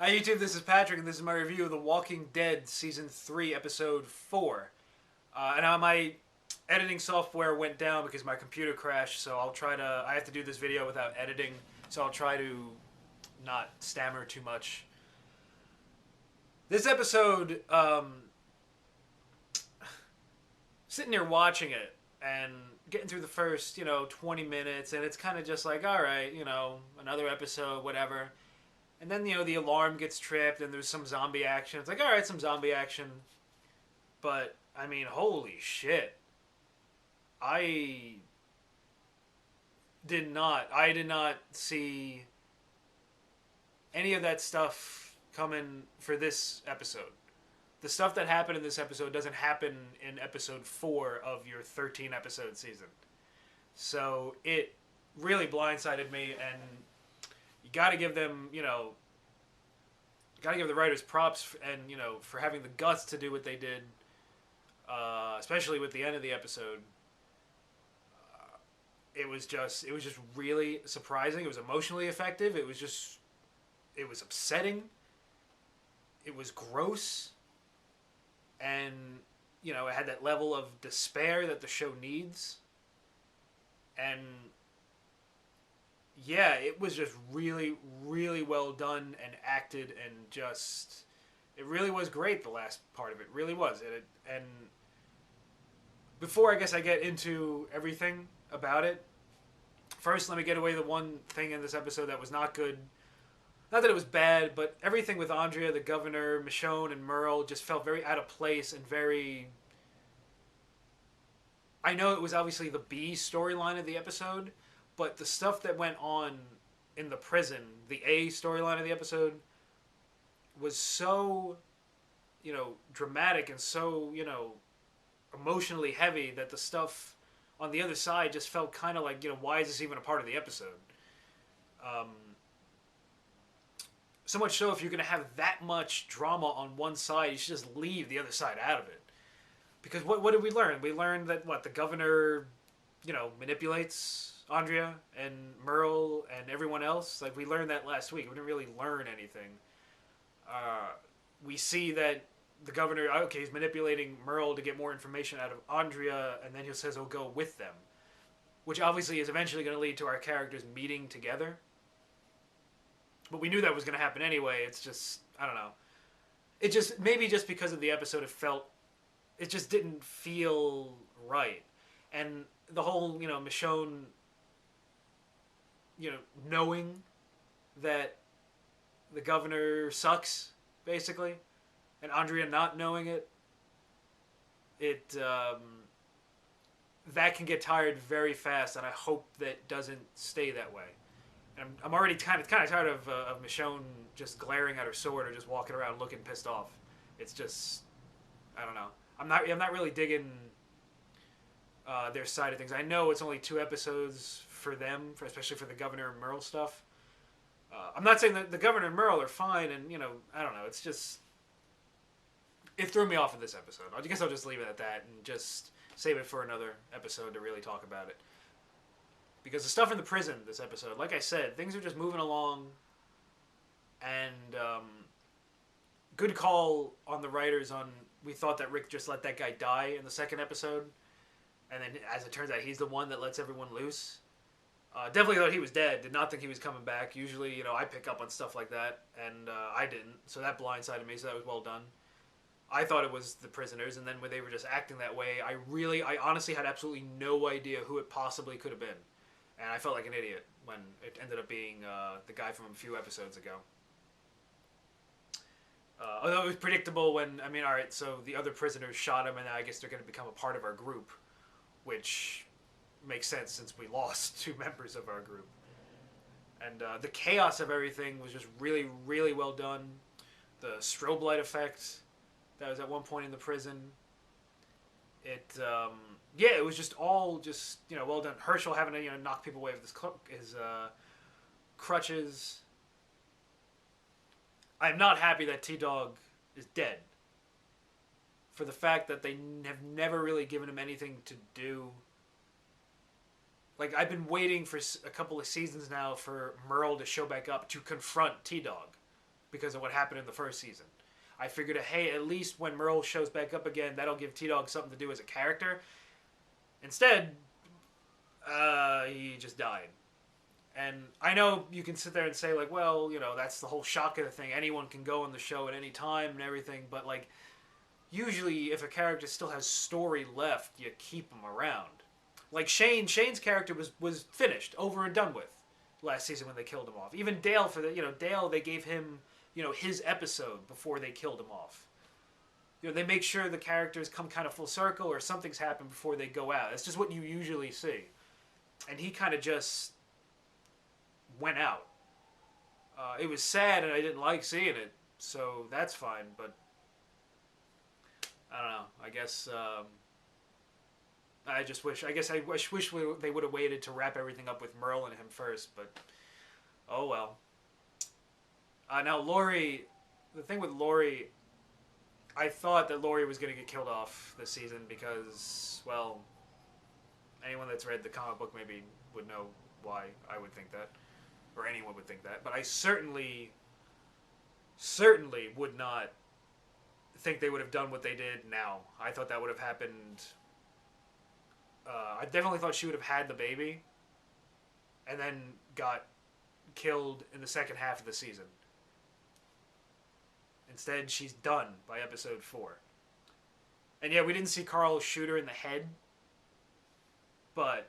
Hi YouTube, this is Patrick, and this is my review of The Walking Dead Season 3, Episode 4. And now my editing software went down because my computer crashed, so I have to do this video without editing, so I'll try to not stammer too much. This episode, sitting here watching it, and getting through the first, 20 minutes, and it's kind of just like, alright, another episode, whatever. And then, the alarm gets tripped and there's some zombie action. It's like, all right, some zombie action. But, I mean, holy shit. I I did not see any of that stuff coming for this episode. The stuff that happened in this episode doesn't happen in episode 4 of your 13 episode season. So it really blindsided me, and you got to give them, got to give the writers props, and for having the guts to do what they did, especially with the end of the episode. It was just really surprising. It was emotionally effective. It was upsetting. It was gross, and it had that level of despair that the show needs, and yeah, it was just really, really well done and acted, and just it really was great. The last part of it really was, and before I guess I get into everything about it, first let me get away the one thing in this episode that was not good. Not that it was bad, but everything with Andrea, the governor, Michonne, and Merle just felt very out of place and very. I know it was obviously the B storyline of the episode, but the stuff that went on in the prison, the A storyline of the episode, was so, dramatic and so, emotionally heavy that the stuff on the other side just felt kind of like, why is this even a part of the episode? Um, so much so, if you're going to have that much drama on one side, you should just leave the other side out of it. Because what did we learn? We learned that, the governor, manipulates Andrea and Merle and everyone else. Like, we learned that last week. We didn't really learn anything. We see that the governor, okay, he's manipulating Merle to get more information out of Andrea, and then he says he'll go with them, which obviously is eventually going to lead to our characters meeting together. But we knew that was going to happen anyway. It's just, I don't know. It just, maybe just because of the episode, it just didn't feel right. And the whole, Michonne, knowing that the governor sucks, basically, and Andrea not knowing it, that can get tired very fast, and I hope that doesn't stay that way. And I'm already kind of tired of Michonne just glaring at her sword or just walking around looking pissed off. It's just, I don't know. I'm not really digging their side of things. I know it's only 2 episodes for them, especially for the governor and Merle stuff. I'm not saying that the governor and Merle are fine, and I don't know. It's just it threw me off in this episode. I guess I'll just leave it at that and just save it for another episode to really talk about it. Because the stuff in the prison this episode, like I said, things are just moving along, and good call on the writers on. We thought that Rick just let that guy die in the second episode, and then as it turns out, he's the one that lets everyone loose. Definitely thought he was dead. Did not think he was coming back. Usually, I pick up on stuff like that, and I didn't. So that blindsided me. So that was well done. I thought it was the prisoners, and then when they were just acting that way, I honestly had absolutely no idea who it possibly could have been, and I felt like an idiot when it ended up being the guy from a few episodes ago. Although it was predictable when, all right, so the other prisoners shot him, and I guess they're going to become a part of our group, which makes sense since we lost 2 members of our group. And the chaos of everything was just really, really well done. The strobe light effect that was at one point in the prison. It was just all just, well done. Herschel having to, knock people away with his crutches. I'm not happy that T-Dog is dead. For the fact that they have never really given him anything to do. Like, I've been waiting for a couple of seasons now for Merle to show back up to confront T-Dog. because of what happened in the first season. I figured, hey, at least when Merle shows back up again, that'll give T-Dog something to do as a character. Instead, he just died. And I know you can sit there and say, like, well, you know, that's the whole shock of the thing. Anyone can go on the show at any time and everything. But, like, usually if a character still has story left, you keep them around. Like Shane's character was finished, over and done with last season when they killed him off. Even Dale, Dale, they gave him, his episode before they killed him off. They make sure the characters come kind of full circle or something's happened before they go out. It's just what you usually see. And he kind of just went out. It was sad and I didn't like seeing it, so that's fine, but I don't know. I guess I wish they would have waited to wrap everything up with Merle and him first, but oh well. Now Laurie, the thing with Laurie, I thought that Laurie was going to get killed off this season because, well, anyone that's read the comic book maybe would know why I would think that, or anyone would think that, but I certainly would not think they would have done what they did now. I thought that would have happened. I definitely thought she would have had the baby and then got killed in the second half of the season. Instead, she's done by episode 4. And yeah, we didn't see Carl shoot her in the head, but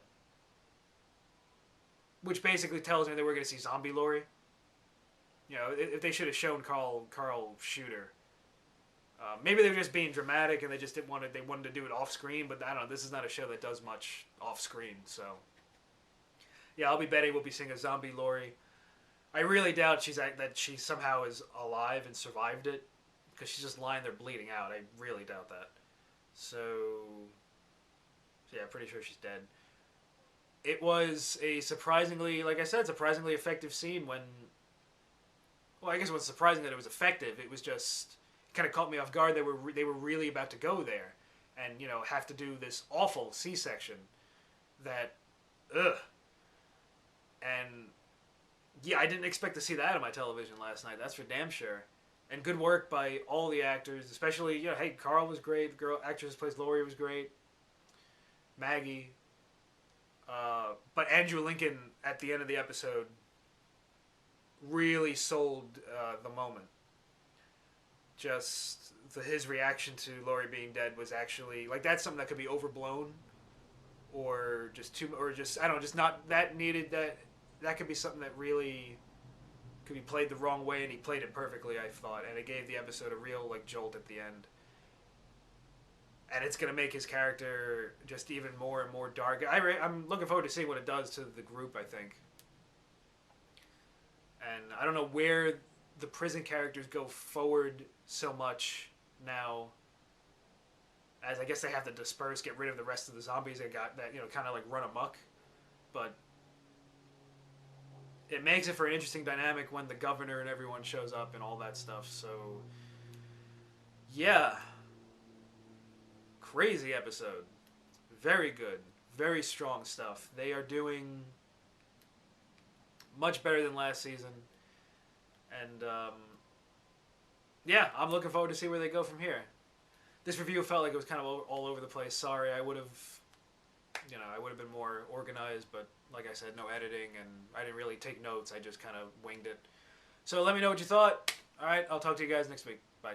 which basically tells me that we're going to see zombie Laurie. If they should have shown Carl shoot her. Maybe they were just being dramatic and they just didn't want to. They wanted to do it off screen, but I don't know. This is not a show that does much off screen, so yeah, I'll be betting we'll be seeing a zombie Laurie. I really doubt that she somehow is alive and survived it, because she's just lying there bleeding out. I really doubt that. So yeah, pretty sure she's dead. It was a surprisingly, like I said, surprisingly effective scene when. Well, I guess it wasn't surprising that it was effective. It was just kind of caught me off guard. They were really about to go there, and have to do this awful C-section. That, and yeah, I didn't expect to see that on my television last night. That's for damn sure. And good work by all the actors, especially hey, Carl was great. The girl actress who plays Laurie was great. Maggie. But Andrew Lincoln at the end of the episode really sold the moment. Just his reaction to Laurie being dead was actually like that's something that could be overblown, or just I don't know, just not that needed. That could be something that really could be played the wrong way, and he played it perfectly, I thought, and it gave the episode a real jolt at the end. And it's going to make his character just even more and more dark. I'm looking forward to seeing what it does to the group, I think. And I don't know where the prison characters go forward so much now, as I guess they have to disperse, get rid of the rest of the zombies that got that, kind of run amok. But it makes it for an interesting dynamic when the governor and everyone shows up and all that stuff. So, yeah. Crazy episode. Very good. Very strong stuff. They are doing much better than last season. And, yeah, I'm looking forward to see where they go from here. This review felt like it was kind of all over the place. Sorry, I would have been more organized, but like I said, no editing, and I didn't really take notes. I just kind of winged it. So let me know what you thought. All right, I'll talk to you guys next week. Bye.